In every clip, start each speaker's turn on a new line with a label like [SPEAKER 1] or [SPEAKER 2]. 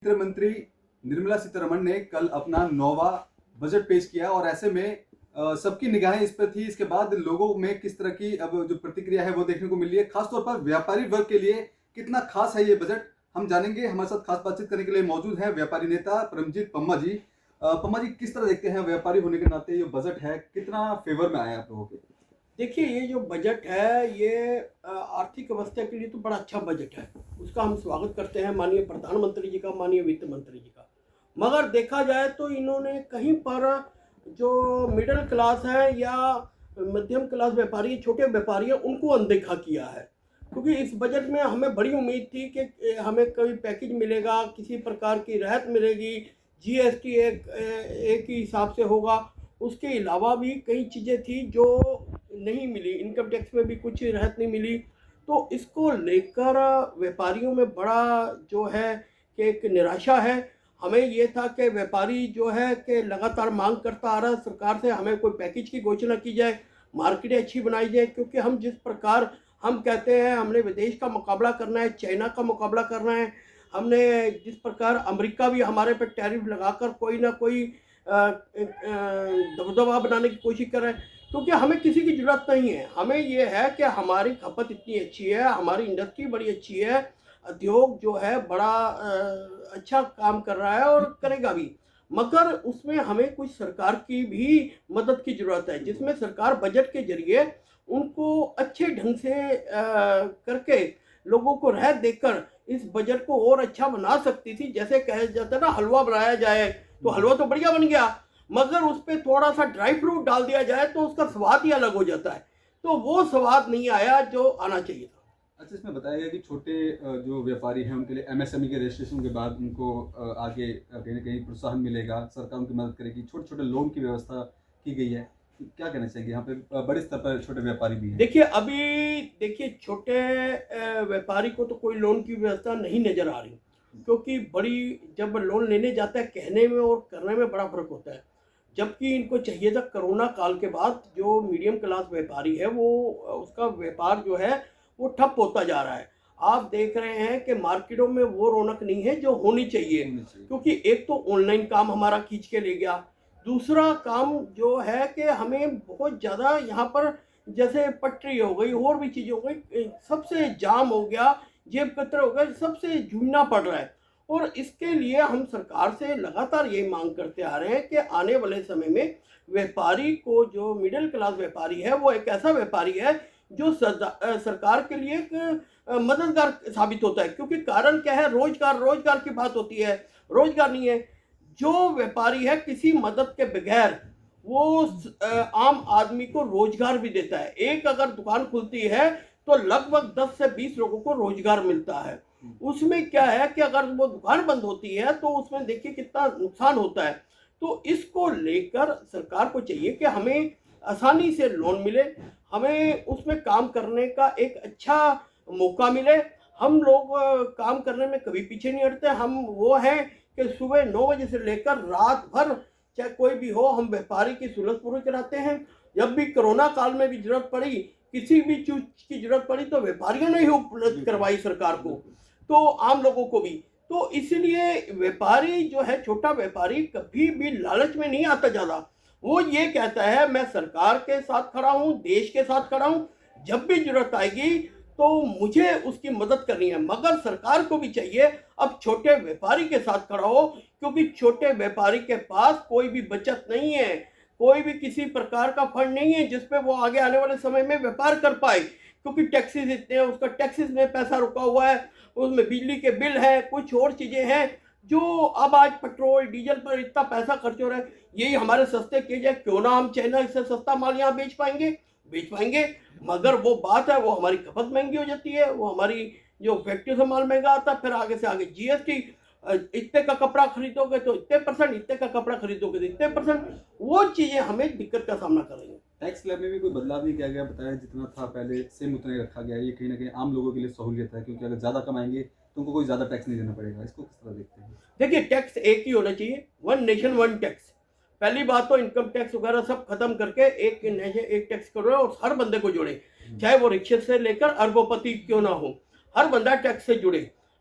[SPEAKER 1] वित्त मंत्री निर्मला सीतारमण ने कल अपना 9वां बजट पेश किया और ऐसे में सबकी निगाहें इस पर थी। इसके बाद लोगों में किस तरह की अब जो प्रतिक्रिया है वो देखने को मिल रही है, खासतौर पर व्यापारी वर्ग के लिए कितना खास है ये बजट, हम जानेंगे। हमारे साथ खास बातचीत करने के लिए मौजूद हैं व्यापारी नेता परमजीत पम्मा जी। पम्मा जी, किस तरह देखते हैं व्यापारी होने के नाते ये बजट है, कितना फेवर में आया आप लोगों के?
[SPEAKER 2] देखिए, ये जो बजट है ये आर्थिक अवस्था के लिए तो बड़ा अच्छा बजट है। उसका हम स्वागत करते हैं माननीय प्रधानमंत्री जी का, माननीय वित्त मंत्री जी का। मगर देखा जाए तो इन्होंने कहीं पर जो मिडिल क्लास है या मध्यम क्लास व्यापारी, छोटे व्यापारी हैं, उनको अनदेखा किया है। क्योंकि इस बजट में हमें बड़ी उम्मीद थी कि हमें कोई पैकेज मिलेगा, किसी प्रकार की राहत मिलेगी, जीएसटी एक ही हिसाब से होगा। उसके अलावा भी कई चीज़ें थी जो नहीं मिली, इनकम टैक्स में भी कुछ राहत नहीं मिली। तो इसको लेकर व्यापारियों में बड़ा जो है कि एक निराशा है। हमें ये था कि व्यापारी जो है कि लगातार मांग करता आ रहा है सरकार से, हमें कोई पैकेज की घोषणा की जाए, मार्केटें अच्छी बनाई जाए। क्योंकि हम जिस प्रकार हम कहते हैं हमने विदेश का मुकाबला करना है, चाइना का मुकाबला करना है, हमने जिस प्रकार अमेरिका भी हमारे पे टैरिफ लगाकर कोई ना कोई दबदबा बनाने की कोशिश कर रहा है। क्योंकि हमें किसी की ज़रूरत नहीं है, हमें ये है कि हमारी खपत इतनी अच्छी है, हमारी इंडस्ट्री बड़ी अच्छी है, उद्योग जो है बड़ा अच्छा काम कर रहा है और करेगा भी। मगर उसमें हमें कुछ सरकार की भी मदद की ज़रूरत है, जिसमें सरकार बजट के ज़रिए उनको अच्छे ढंग से करके लोगों को राहत देकर इस बजट को और अच्छा बना सकती थी। जैसे कहा जाता है ना, हलवा बनाया जाए तो हलवा तो बढ़िया बन गया, मगर उस पे थोड़ा सा ड्राई फ्रूट डाल दिया जाए तो उसका स्वाद ही अलग हो जाता है। तो वो स्वाद नहीं आया जो आना चाहिए था।
[SPEAKER 1] अच्छा, इसमें बताया गया कि छोटे जो व्यापारी हैं उनके लिए एमएसएमई के रजिस्ट्रेशन के बाद उनको आगे कहीं न कहीं प्रोत्साहन मिलेगा, सरकार उनकी मदद करेगी, छोटे-छोटे लोन की व्यवस्था की गई है। क्या कहना चाहेंगे? यहाँ पे बड़े स्तर पर छोटे व्यापारी भी हैं।
[SPEAKER 2] देखिए, अभी देखिए छोटे व्यापारी को तो कोई लोन की व्यवस्था नहीं नज़र आ रही। क्योंकि बड़ी जब लोन लेने जाता है, कहने में और करने में बड़ा फ़र्क होता है। जबकि इनको चाहिए था कोरोना काल के बाद जो मीडियम क्लास व्यापारी है वो उसका व्यापार जो है वो ठप होता जा रहा है। आप देख रहे हैं कि मार्केटों में वो रौनक नहीं है जो होनी चाहिए।
[SPEAKER 1] होनी चाहिए।
[SPEAKER 2] क्योंकि एक तो ऑनलाइन काम हमारा खींच के ले गया, दूसरा काम जो है कि हमें बहुत ज़्यादा यहाँ पर जैसे पटरी हो गई और भी चीज़ें हो गई, सबसे जाम हो गया, जेब कतरा हो गया, सबसे जूझना पड़ रहा है। और इसके लिए हम सरकार से लगातार यही मांग करते आ रहे हैं कि आने वाले समय में व्यापारी को, जो मिडिल क्लास व्यापारी है, वो एक ऐसा व्यापारी है जो सरकार के लिए एक मददगार साबित होता है। क्योंकि कारण क्या है, रोजगार रोजगार की बात होती है, रोजगार नहीं है। जो व्यापारी है किसी मदद के बगैर वो आम आदमी को रोजगार भी देता है। एक अगर दुकान खुलती है तो लगभग 10 से 20 लोगों को रोजगार मिलता है। उसमें क्या है कि अगर वो दुकान बंद होती है तो उसमें देखिए कितना नुकसान होता है। तो इसको लेकर सरकार को चाहिए कि हमें आसानी से लोन मिले, हमें उसमें काम करने का एक अच्छा मौका मिले। हम लोग काम करने में कभी पीछे नहीं हटते। हम वो हैं कि सुबह 9 बजे से लेकर रात भर, चाहे कोई भी हो, हम व्यापारी की सुलह पूरी कराते हैं। जब भी कोरोना काल में भी जरूरत पड़ी, किसी भी चीज की जरूरत पड़ी तो व्यापारियों ने ही उपलब्ध करवाई सरकार को, तो आम लोगों को भी। तो इसलिए व्यापारी जो है, छोटा व्यापारी कभी भी लालच में नहीं आता ज़्यादा। वो ये कहता है मैं सरकार के साथ खड़ा हूँ, देश के साथ खड़ा हूँ, जब भी जरूरत आएगी तो मुझे उसकी मदद करनी है। मगर सरकार को भी चाहिए अब छोटे व्यापारी के साथ खड़ा हो, क्योंकि छोटे व्यापारी के पास कोई भी बचत नहीं है, कोई भी किसी प्रकार का फंड नहीं है जिसपे वो आगे आने वाले समय में व्यापार कर पाए। क्योंकि टैक्सेस इतने हैं, उसका टैक्सेस में पैसा रुका हुआ है, उसमें बिजली के बिल है, कुछ और चीज़ें हैं जो अब आज पेट्रोल डीजल पर इतना पैसा खर्च हो रहा है। यही हमारे सस्ते किए जाए, क्यों ना हम चाइना से सस्ता माल यहाँ बेच पाएंगे। मगर वो बात है, वो हमारी खपत महंगी हो जाती है, वो हमारी जो फैक्ट्री से माल महंगा आता है, फिर आगे से आगे जीएसटी। इतने का कपड़ा खरीदोगे तो इतने परसेंट, इतने का कपड़ा खरीदोगे तो इतने परसेंट, वो चीज़ें हमें दिक्कत का सामना करेंगे।
[SPEAKER 1] टैक्स स्लैब में भी कोई बदलाव नहीं किया गया, बताया जितना था पहले सेम उतना ही रखा गया है। ये कहीं न कहीं आम लोगों के लिए सहूलियत है, क्योंकि अगर ज़्यादा कमाएँगे तो उनको कोई ज़्यादा टैक्स नहीं देना पड़ेगा। इसको किस तरह देखते हैं?
[SPEAKER 2] देखिए, टैक्स एक ही होना चाहिए, वन नेशन वन टैक्स। पहली बात तो इनकम टैक्स वगैरह सब खत्म करके एक नेशन एक टैक्स करो और हर बंदे को जोड़े, चाहे वो रिक्शे से लेकर अरबोपति क्यों ना हो, हर बंदा टैक्स से जुड़े।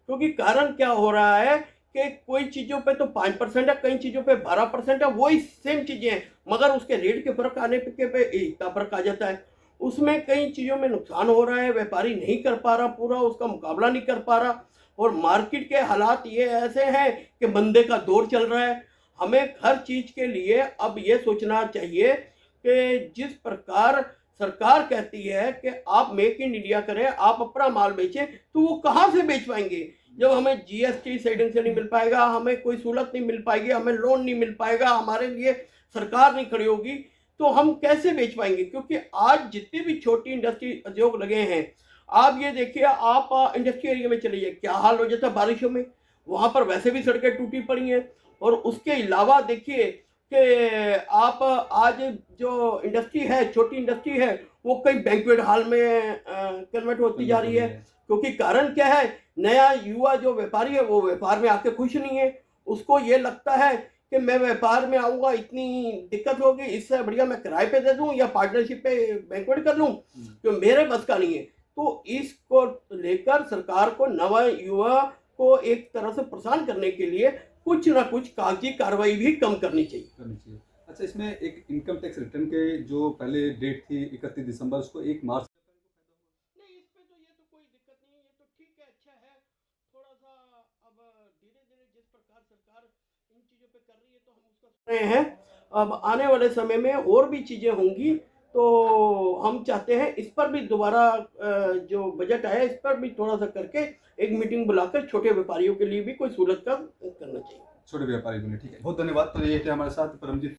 [SPEAKER 2] क्योंकि कारण क्या हो रहा है कि कोई चीज़ों पे तो 5% है, कई चीज़ों पे 12% है, वही सेम चीज़ें हैं, मगर उसके रेट के फ़र्क आने पे इतना फ़र्क आ जाता है। उसमें कई चीज़ों में नुकसान हो रहा है, व्यापारी नहीं कर पा रहा पूरा, उसका मुकाबला नहीं कर पा रहा, और मार्केट के हालात ये ऐसे हैं कि मंदे का दौर चल रहा है। हमें हर चीज़ के लिए अब ये सोचना चाहिए कि जिस प्रकार सरकार कहती है कि आप मेक इन इंडिया करें, आप अपना माल बेचें, तो वो कहाँ से बेच पाएंगे जब हमें जीएसटी साइडिंग से नहीं मिल पाएगा, हमें कोई सहूलत नहीं मिल पाएगी, हमें लोन नहीं मिल पाएगा, हमारे लिए सरकार नहीं खड़ी होगी, तो हम कैसे बेच पाएंगे? क्योंकि आज जितनी भी छोटी इंडस्ट्री उद्योग लगे हैं, आप ये देखिए, आप इंडस्ट्री एरिया में चले जाइए, क्या हाल हो जाता है बारिशों में। वहाँ पर वैसे भी सड़कें टूटी पड़ी हैं, और उसके अलावा देखिए कि आप आज जो इंडस्ट्री है, छोटी इंडस्ट्री है, वो कई बैंक्वेट हॉल में कन्वर्ट होती जा रही है। क्योंकि कारण क्या है? नया युवा जो व्यापारी है, वो व्यापार में आके खुश नहीं है। उसको ये लगता है कि मैं व्यापार में आऊँगा, इतनी दिक्कत होगी, इससे बढ़िया मैं किराए पे दे दूँ या पार्टनरशिप पे बैंक्वेट कर लूँ, जो मेरे बस का नहीं है। तो इसको लेकर सरकार को नवा युवा को एक तरह से परेशान करने के लिए कुछ ना कुछ कागजी कार्रवाई भी कम करनी चाहिए।
[SPEAKER 1] अच्छा, इसमें एक इनकम टैक्स रिटर्न के जो पहले डेट थी 31 दिसंबर, उसको 1 मार्च
[SPEAKER 2] नहीं, इस पे तो ये तो कोई दिक्कत नहीं है, ये तो ठीक है, अच्छा है। थोड़ा सा अब धीरे-धीरे जिस प्रकार सरकार इन चीज़ों पे कर रही है, तो हम उसका सुन रहे हैं। अब आने वाले समय में और भी चीज़ें होंगी, तो हम चाहते हैं इस पर भी दोबारा जो बजट आया, इस पर भी थोड़ा-सा करके एक मीटिंग बुलाकर छोटे व्यापारियों के लिए भी कोई सहूलत का करना चाहिए।
[SPEAKER 1] छोटे व्यापारी के लिए। ठीक है, बहुत धन्यवाद। तो ये थे हमारे साथ परमजीत